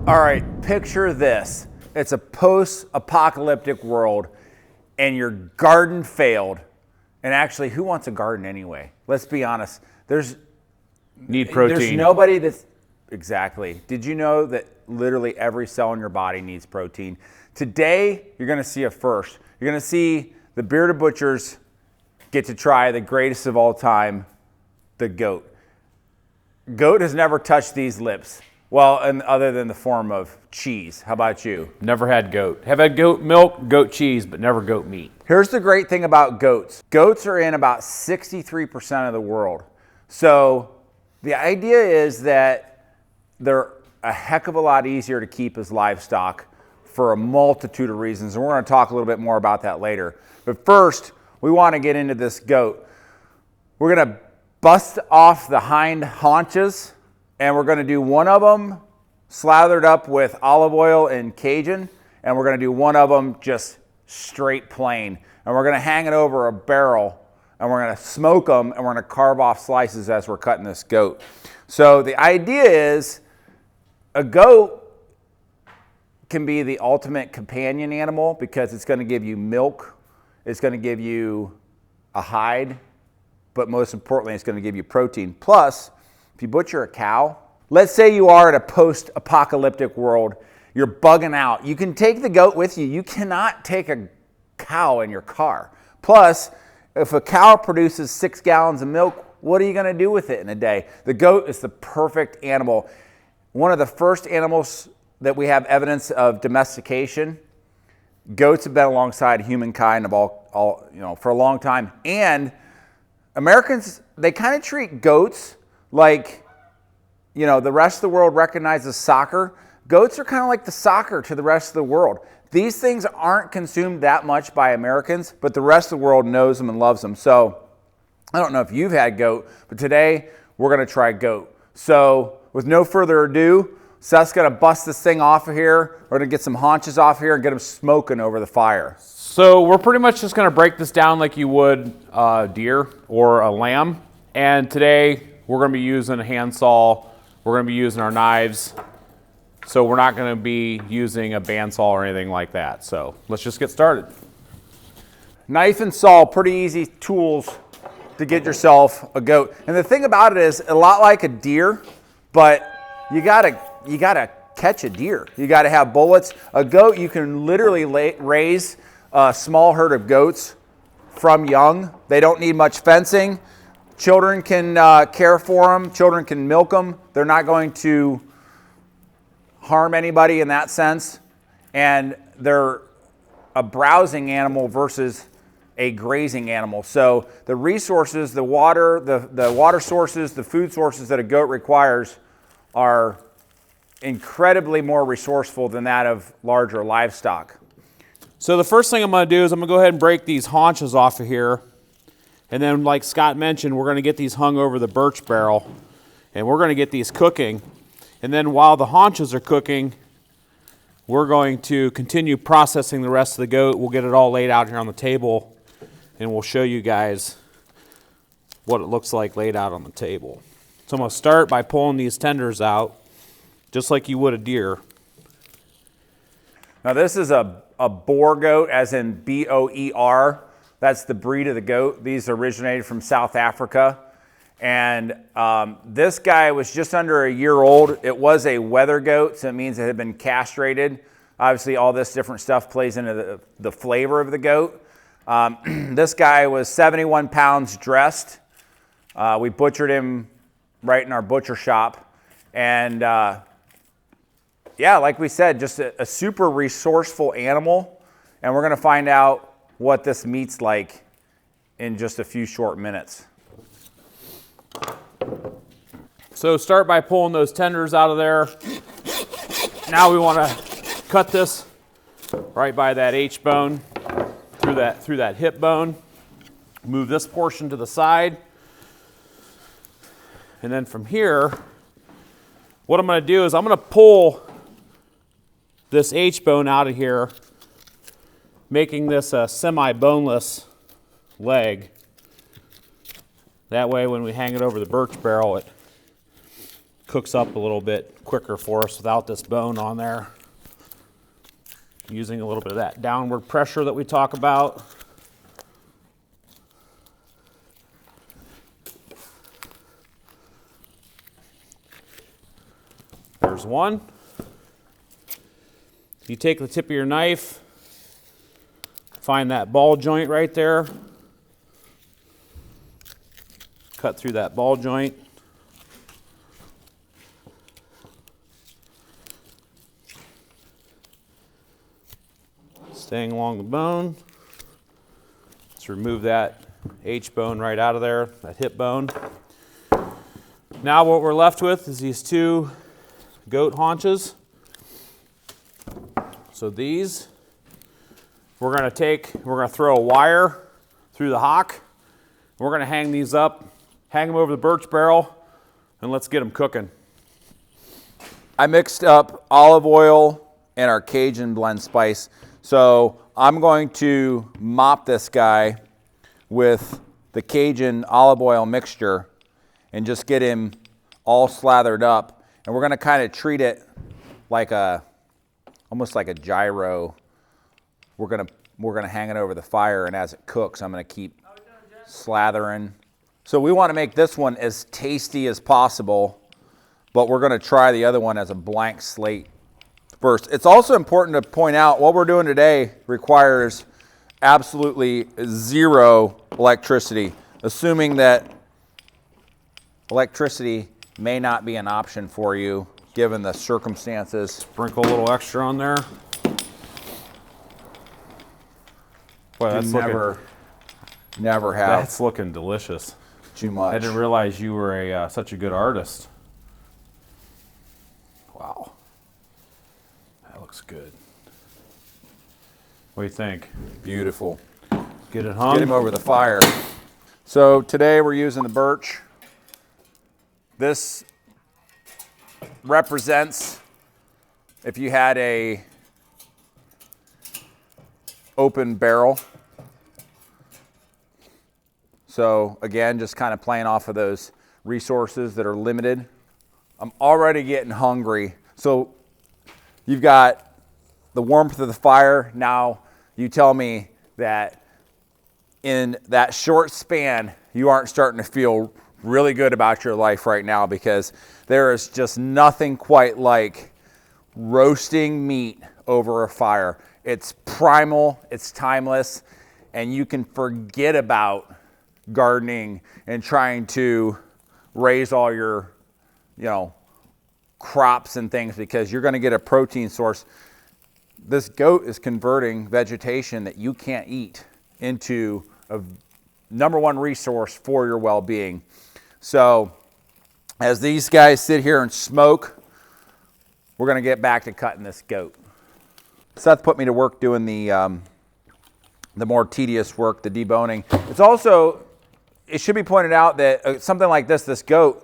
All right, picture this. It's a post-apocalyptic world and your garden failed. And actually, who wants a garden anyway? Let's be honest. Need protein. There's nobody that's, exactly. Did you know that literally every cell in your body needs protein? Today, you're gonna see a first. You're gonna see the bearded butchers get to try the greatest of all time, the goat. Goat has never touched these lips. Well, and other than the form of cheese. How about you? Never had goat. Have had goat milk, goat cheese, but never goat meat. Here's the great thing about goats. Goats are in about 63% of the world. So the idea is that they're a heck of a lot easier to keep as livestock for a multitude of reasons. And we're going to talk a little bit more about that later. But first, we want to get into this goat. We're going to bust off the hind haunches, and we're going to do one of them slathered up with olive oil and Cajun, and we're going to do one of them just straight plain. And we're going to hang it over a barrel, and we're going to smoke them, and we're going to carve off slices as we're cutting this goat. So the idea is a goat can be the ultimate companion animal because it's going to give you milk, it's going to give you a hide, but most importantly, it's going to give you protein. Plus, if you butcher a cow, let's say you are at a post-apocalyptic world, you're bugging out. You can take the goat with you. You cannot take a cow in your car. Plus, if a cow produces 6 gallons of milk, what are you going to do with it in a day? The goat is the perfect animal. One of the first animals that we have evidence of domestication. Goats have been alongside humankind for a long time. And Americans, they kind of treat goats like, the rest of the world recognizes soccer. Goats are kind of like the soccer to the rest of the world. These things aren't consumed that much by Americans, but the rest of the world knows them and loves them. So I don't know if you've had goat, but today we're going to try goat. So with no further ado, Seth's going to bust this thing off of here. We're going to get some haunches off here and get them smoking over the fire. So we're pretty much just going to break this down like you would a deer or a lamb. And today we're going to be using a handsaw. We're going to be using our knives. So we're not going to be using a bandsaw or anything like that. So let's just get started. Knife and saw, pretty easy tools to get yourself a goat. And the thing about it is a lot like a deer, but you gotta catch a deer. You gotta have bullets. A goat, you can literally raise a small herd of goats from young. They don't need much fencing. Children can care for them. Children can milk them. They're not going to harm anybody in that sense. And they're a browsing animal versus a grazing animal. So the resources, the water sources, the food sources that a goat requires are incredibly more resourceful than that of larger livestock. So the first thing I'm going to do is I'm going to go ahead and break these haunches off of here. And then like Scott mentioned, we're going to get these hung over the Burch Barrel. And we're going to get these cooking. And then while the haunches are cooking, we're going to continue processing the rest of the goat. We'll get it all laid out here on the table. And we'll show you guys what it looks like laid out on the table. So I'm going to start by pulling these tenders out, just like you would a deer. Now this is a boar goat, as in B-O-E-R. That's the breed of the goat. These originated from South Africa. And this guy was just under a year old. It was a weather goat, so it means it had been castrated. Obviously, all this different stuff plays into the flavor of the goat. This guy was 71 pounds dressed. We butchered him right in our butcher shop. And like we said, just a super resourceful animal. And we're going to find out what this meat's like in just a few short minutes. So start by pulling those tenders out of there. Now we want to cut this right by that H-bone, through that hip bone. Move this portion to the side. And then from here, what I'm going to do is I'm going to pull this H-bone out of here, making this a semi-boneless leg. That way when we hang it over the Burch Barrel, it cooks up a little bit quicker for us without this bone on there. Using a little bit of that downward pressure that we talk about. There's one. You take the tip of your knife, find that ball joint right there, cut through that ball joint. Staying along the bone. Let's remove that H bone right out of there, that hip bone. Now what we're left with is these two goat haunches. So these, we're gonna throw a wire through the hock. We're gonna hang these up, hang them over the Burch barrel, and let's get them cooking. I mixed up olive oil and our Cajun blend spice. So I'm going to mop this guy with the Cajun olive oil mixture and just get him all slathered up. And we're gonna kind of treat it like almost like a gyro. We're gonna hang it over the fire, and as it cooks, I'm gonna keep slathering. So we wanna make this one as tasty as possible, but we're gonna try the other one as a blank slate first. It's also important to point out what we're doing today requires absolutely zero electricity, assuming that electricity may not be an option for you given the circumstances. Sprinkle a little extra on there. Boy, that's never have that's looking delicious. too much. I didn't realize you were such a good artist. Wow. That looks good. What do you think? Beautiful. Get it hung? Get him over the fire. So today we're using the birch. This represents if you had a open barrel. So again, just kind of playing off of those resources that are limited. I'm already getting hungry. So you've got the warmth of the fire. Now you tell me that in that short span, you aren't starting to feel really good about your life right now, because there is just nothing quite like roasting meat over a fire. It's primal, it's timeless, and you can forget about gardening and trying to raise all your, crops and things, because you're going to get a protein source. This goat is converting vegetation that you can't eat into a number one resource for your well-being. So as these guys sit here and smoke, we're going to get back to cutting this goat. Seth put me to work doing the more tedious work, the deboning. It should be pointed out that something like this goat,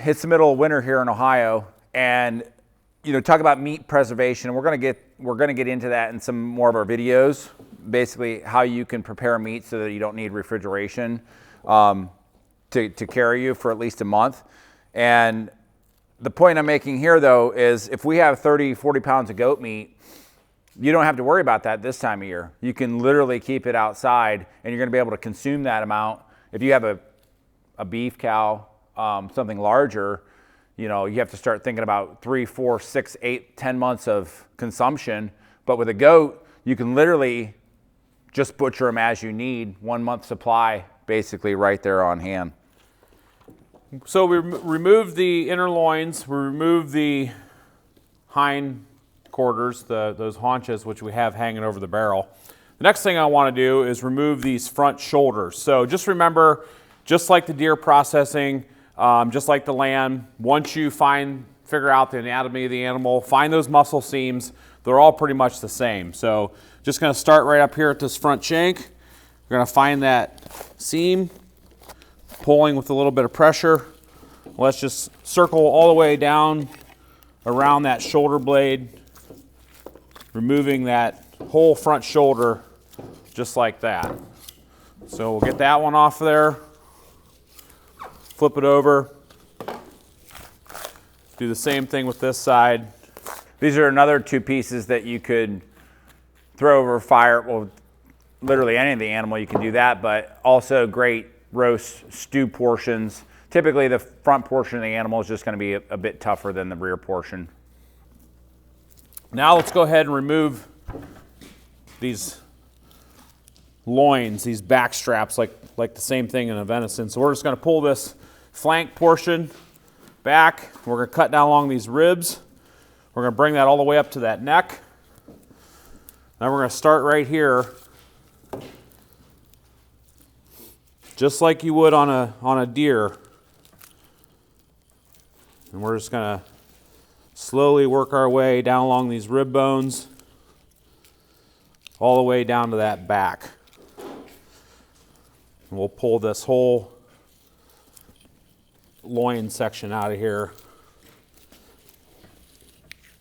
it's the middle of winter here in Ohio, and talk about meat preservation. And we're going to get into that in some more of our videos. Basically, how you can prepare meat so that you don't need refrigeration to carry you for at least a month. And the point I'm making here, though, is if we have 30, 40 pounds of goat meat, you don't have to worry about that this time of year. You can literally keep it outside, and you're going to be able to consume that amount. If you have a beef cow, something larger, you have to start thinking about 3, 4, 6, 8, 10 months of consumption. But with a goat, you can literally just butcher them as you need, 1 month supply, basically right there on hand. So we remove the inner loins, we remove the hind quarters, those haunches, which we have hanging over the barrel. The next thing I want to do is remove these front shoulders. So just remember, just like the deer processing, just like the lamb, once you figure out the anatomy of the animal, find those muscle seams, they're all pretty much the same. So just going to start right up here at this front shank. We're going to find that seam, pulling with a little bit of pressure. Let's just circle all the way down around that shoulder blade, removing that whole front shoulder just like that. So we'll get that one off of there, flip it over, Do the same thing with this side. These are another 2 pieces that you could throw over fire. Well, literally any of the animal you can do that, but also great roast stew portions. Typically the front portion of the animal is just going to be a bit tougher than the rear portion. Now let's go ahead and remove these loins, these back straps, like the same thing in a venison. So we're just going to pull this flank portion back. We're going to cut down along these ribs. We're going to bring that all the way up to that neck. Now we're going to start right here, just like you would on a deer. And we're just going to slowly work our way down along these rib bones, all the way down to that back. And we'll pull this whole loin section out of here.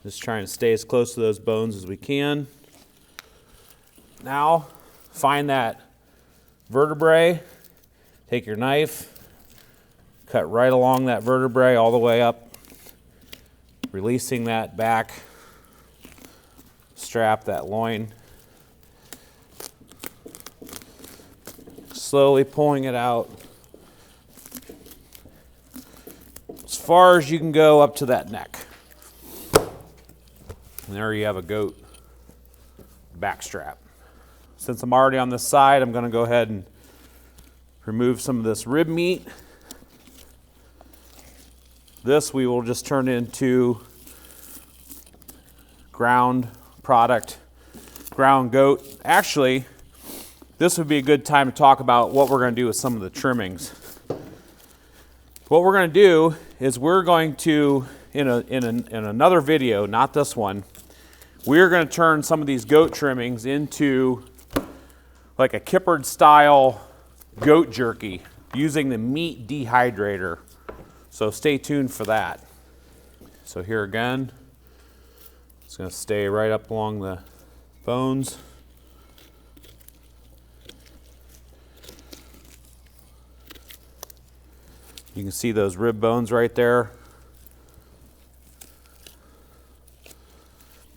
Just trying to stay as close to those bones as we can. Now, find that vertebrae, take your knife, cut right along that vertebrae all the way up, releasing that back strap, that loin. Slowly pulling it out as far as you can go up to that neck. And there you have a goat back strap. Since I'm already on this side, I'm going to go ahead and remove some of this rib meat. This we will just turn into ground product, ground goat. Actually, this would be a good time to talk about what we're going to do with some of the trimmings. What we're going to do is we're going to, in another video, not this one, we're going to turn some of these goat trimmings into like a kippered style goat jerky using the meat dehydrator. So stay tuned for that. So here again, it's going to stay right up along the bones. You can see those rib bones right there.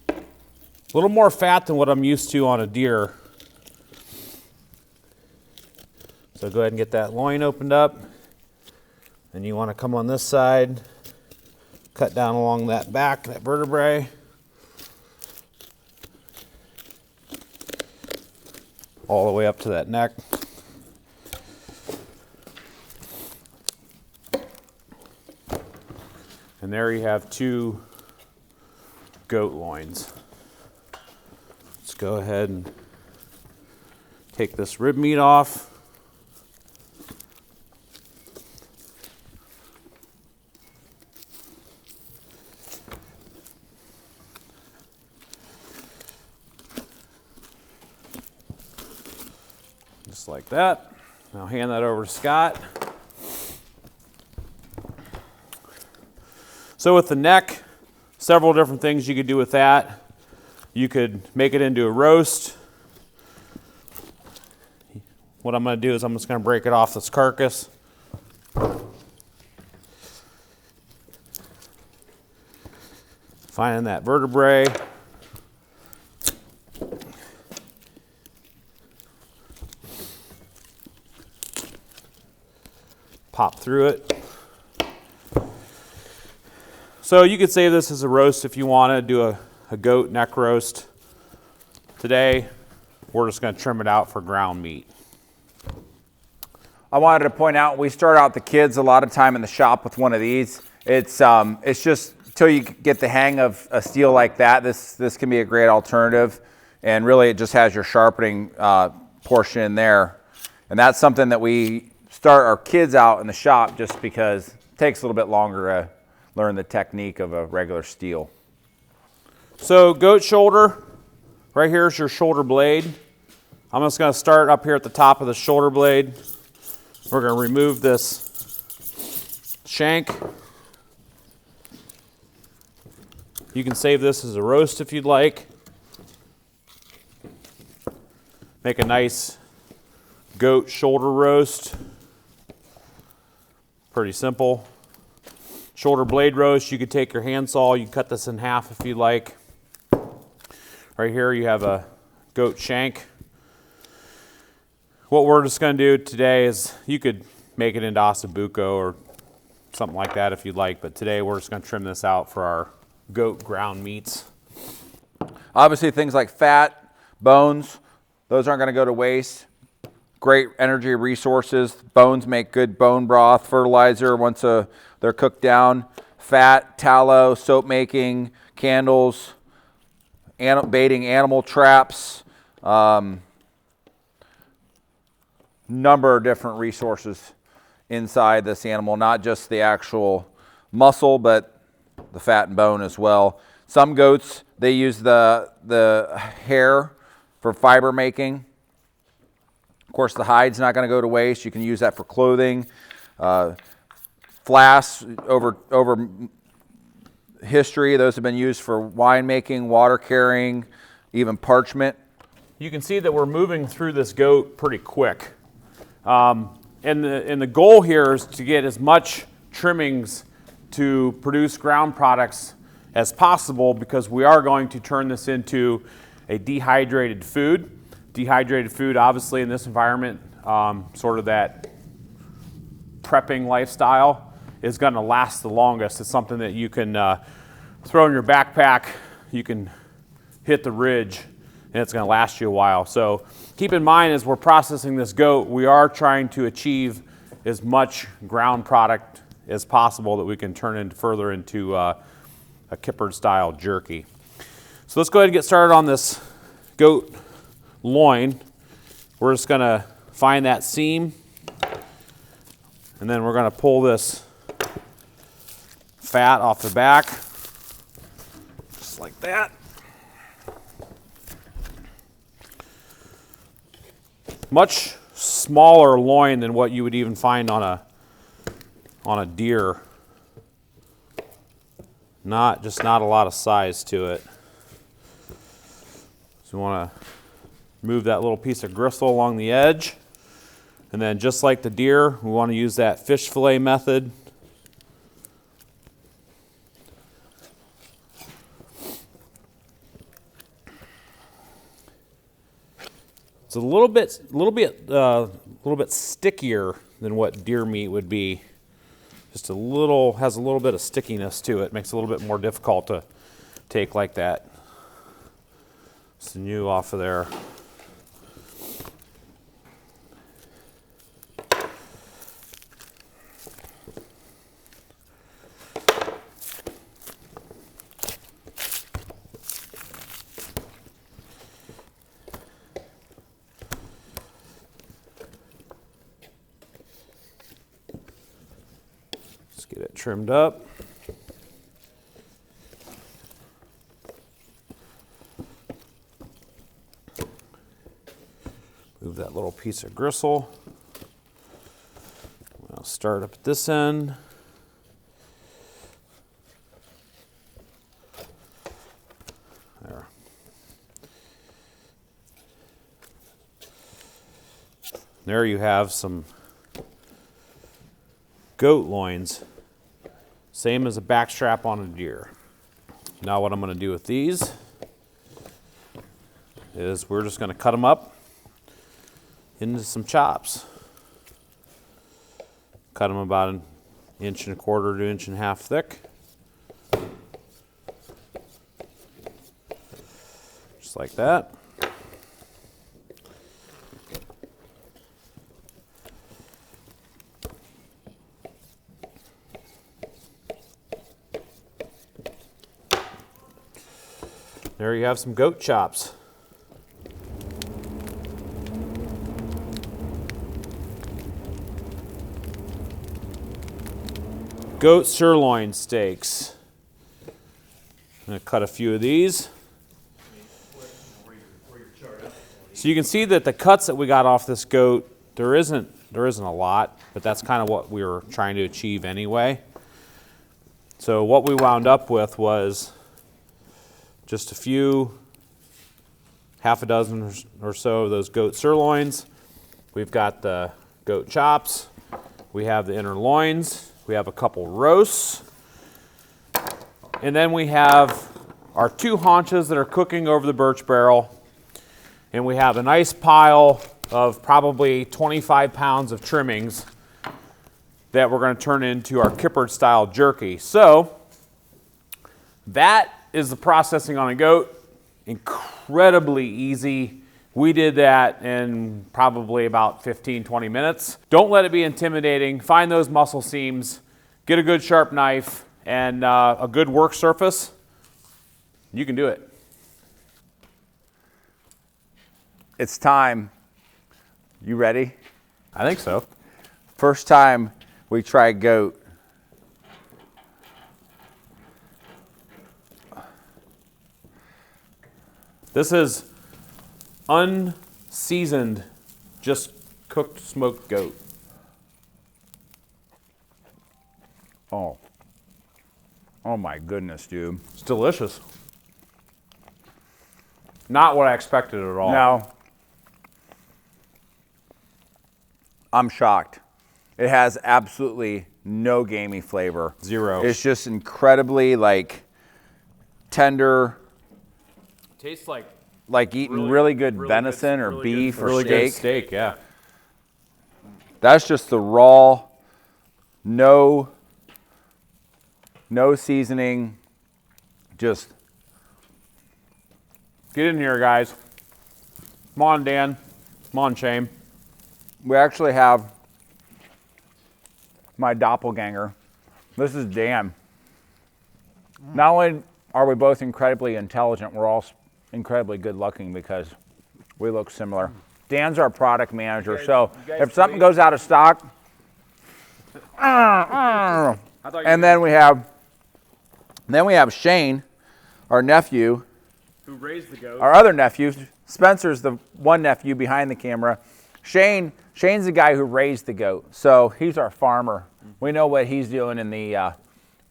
A little more fat than what I'm used to on a deer. So go ahead and get that loin opened up. Then you want to come on this side, cut down along that back, that vertebrae. All the way up to that neck. And there you have 2 goat loins. Let's go ahead and take this rib meat off. Just like that. Now hand that over to Scott. So with the neck, several different things you could do with that. You could make it into a roast. What I'm going to do is I'm just going to break it off this carcass. Finding that vertebrae. Pop through it. So you could save this as a roast if you want to do a goat neck roast. Today, we're just going to trim it out for ground meat. I wanted to point out, we start out the kids a lot of time in the shop with one of these. It's just until you get the hang of a steel like that, this can be a great alternative. And really it just has your sharpening portion in there. And that's something that we start our kids out in the shop just because it takes a little bit longer to learn the technique of a regular steel. So goat shoulder, right here is your shoulder blade. I'm just going to start up here at the top of the shoulder blade. We're going to remove this shank. You can save this as a roast if you'd like. Make a nice goat shoulder roast. Pretty simple. shoulder blade roast. You could take your handsaw, you can cut this in half if you like. Right here you have a goat shank. What we're just going to do today is, you could make it into ossobuco or something like that if you'd like, but today we're just going to trim this out for our goat ground meats. Obviously things like fat, bones, those aren't going to go to waste. Great energy resources. Bones make good bone broth, fertilizer once they're cooked down. Fat, tallow, soap making, candles, baiting animal traps. Number of different resources inside this animal, not just the actual muscle, but the fat and bone as well. Some goats, they use the hair for fiber making. Of course, the hide's not going to go to waste. You can use that for clothing. Flasks, over history, those have been used for wine making, water carrying, even parchment. You can see that we're moving through this goat pretty quick. And the goal here is to get as much trimmings to produce ground products as possible, because we are going to turn this into a dehydrated food. Dehydrated food, obviously, in this environment, sort of that prepping lifestyle, is going to last the longest. It's something that you can throw in your backpack, you can hit the ridge, and it's going to last you a while. So keep in mind, as we're processing this goat, we are trying to achieve as much ground product as possible that we can turn further into a kippered style jerky. So let's go ahead and get started on this goat loin. We're just going to find that seam, and then we're going to pull this fat off the back, just like that. Much smaller loin than what you would even find on a deer. Not a lot of size to it. So we want to move that little piece of gristle along the edge, and then just like the deer, we want to use that fish fillet method. It's a little bit stickier than what deer meat would be. Just has a little bit of stickiness to it. Makes it a little bit more difficult to take like that. Sinew off of there. Get it trimmed up. Move that little piece of gristle. I'll start up at this end. There. There you have some goat loins. Same as a back strap on a deer. Now what I'm going to do with these is we're just going to cut them up into some chops. Cut them about 1.25 inches to 1.5 inches thick. Just like that. There you have some goat chops. Goat sirloin steaks. I'm going to cut a few of these. So you can see that the cuts that we got off this goat, there isn't a lot, but that's kind of what we were trying to achieve anyway. So what we wound up with was just a few, half a dozen or so of those goat sirloins. We've got the goat chops. We have the inner loins. We have a couple roasts. And then we have our 2 haunches that are cooking over the Burch Barrel. And we have a nice pile of probably 25 pounds of trimmings that we're going to turn into our kippered style jerky. So that is the processing on a goat. Incredibly easy. We did that in probably about 15-20 minutes. Don't let it be intimidating. Find those muscle seams, get a good sharp knife, and a good work surface. You can do it. It's time. You ready? I think so. First time we try goat. This is unseasoned, just cooked smoked goat. Oh. Oh my goodness, dude. It's delicious. Not what I expected at all. No. I'm shocked. It has absolutely no gamey flavor. Zero. It's just incredibly like tender, Tastes like eating really good venison or beef or really steak. good steak, yeah. That's just the raw, no seasoning, just. Get in here, guys. Come on, Dan. Come on, Shane. We actually have my doppelganger. This is Dan. Not only are we both incredibly intelligent, we're all incredibly good looking because we look similar. Dan's our product manager, so if something goes out of stock, and then we have Shane, our nephew, Who raised the goat? our other nephew. Spencer's the one nephew behind the camera. Shane's the guy who raised the goat, so he's our farmer. We know what he's doing in the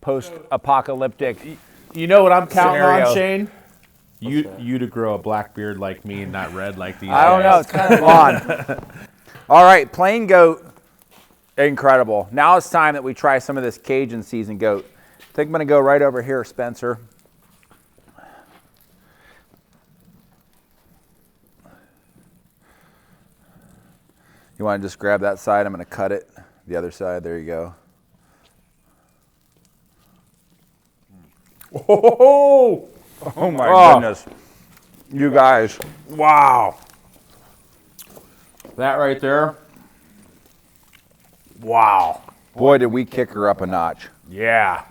post-apocalyptic. You know what I'm counting Scenario. on, Shane? You to grow a black beard like me and not red like these I don't know, it's kind of blonde. All right, plain goat, incredible. Now it's time that we try some of this Cajun seasoned goat. I think I'm gonna go right over here, Spencer. You want to just grab that side? I'm going to cut it. The other side. There you go. Oh, Oh my goodness. You guys. wow. That right there. Wow. Boy, did we kick her up a notch. Yeah.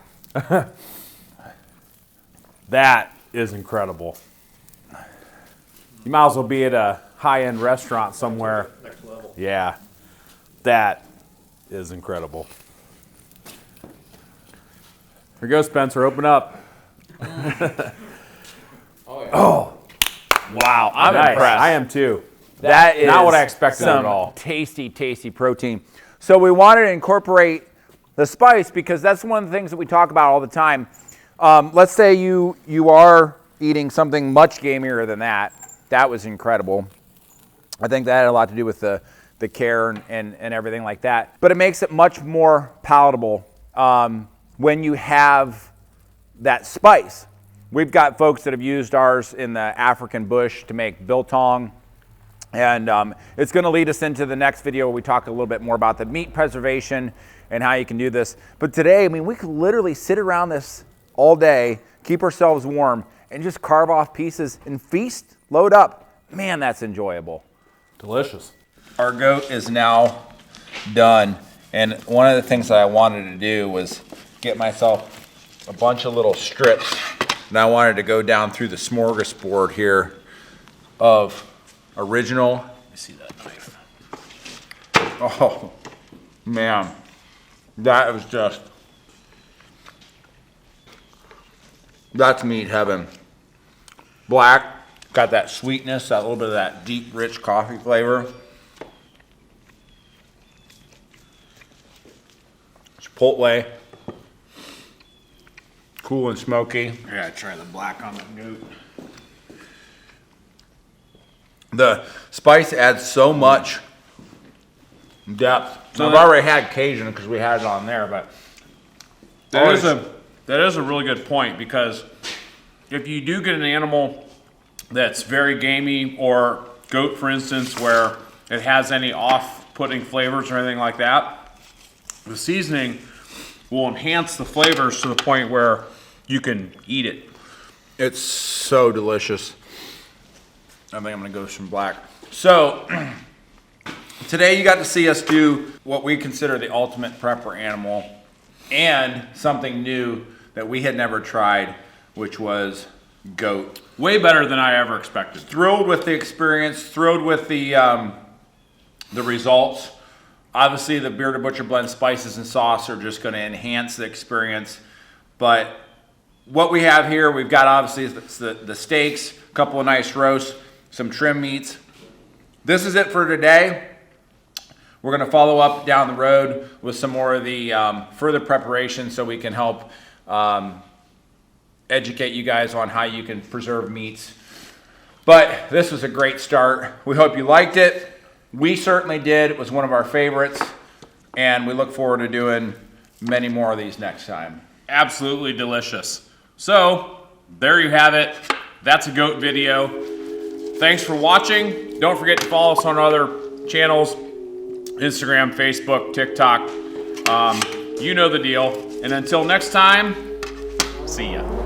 That is incredible. You might as well be at a high-end restaurant somewhere. Next level. Yeah. That is incredible. Here goes, Spencer. Open up. Oh, wow. I'm Nice. impressed. I am too. That is Not what I expected some at all. tasty, tasty protein. So we wanted to incorporate the spice because that's one of the things that we talk about all the time. Let's say you are eating something much gamier than that. That was incredible. I think that had a lot to do with the care and everything like that. But it makes it much more palatable when you have that spice. We've got folks that have used ours in the African bush to make biltong. And it's going to lead us into the next video where we talk a little bit more about the meat preservation and how you can do this. But today, I mean, we could literally sit around this all day, keep ourselves warm, and just carve off pieces and feast, load up. Man, that's enjoyable. Delicious. Our goat is now done. And one of the things that I wanted to do was get myself a bunch of little strips. And I wanted to go down through the smorgasbord here of original. Let me see that knife. Oh, man. That was just, that's meat heaven. Black, got that sweetness, that little bit of that deep, rich coffee flavor. Chipotle. Cool and smoky. I gotta try the black on the goat. The spice adds so much depth. So I've already had Cajun because we had it on there, but That is a really good point, because if you do get an animal that's very gamey, or goat, for instance, where it has any off-putting flavors or anything like that, the seasoning will enhance the flavors to the point where you can eat it. It's so delicious. I think I'm gonna go with some black. So, today you got to see us do what we consider the ultimate prepper animal, and something new that we had never tried, which was goat. Way better than I ever expected. Thrilled with the experience, thrilled with the results. Obviously, the Bearded Butcher Blend spices and sauce are just going to enhance the experience. But what we have here, we've got obviously the steaks, a couple of nice roasts, some trim meats. This is it for today. We're going to follow up down the road with some more of the further preparation, so we can help educate you guys on how you can preserve meats. But this was a great start. We hope you liked it. We certainly did. It was one of our favorites, and we look forward to doing many more of these next time. Absolutely delicious. So there you have it. That's a goat video. Thanks for watching. Don't forget to follow us on other channels: Instagram, Facebook, TikTok. You know the deal. And until next time, see ya.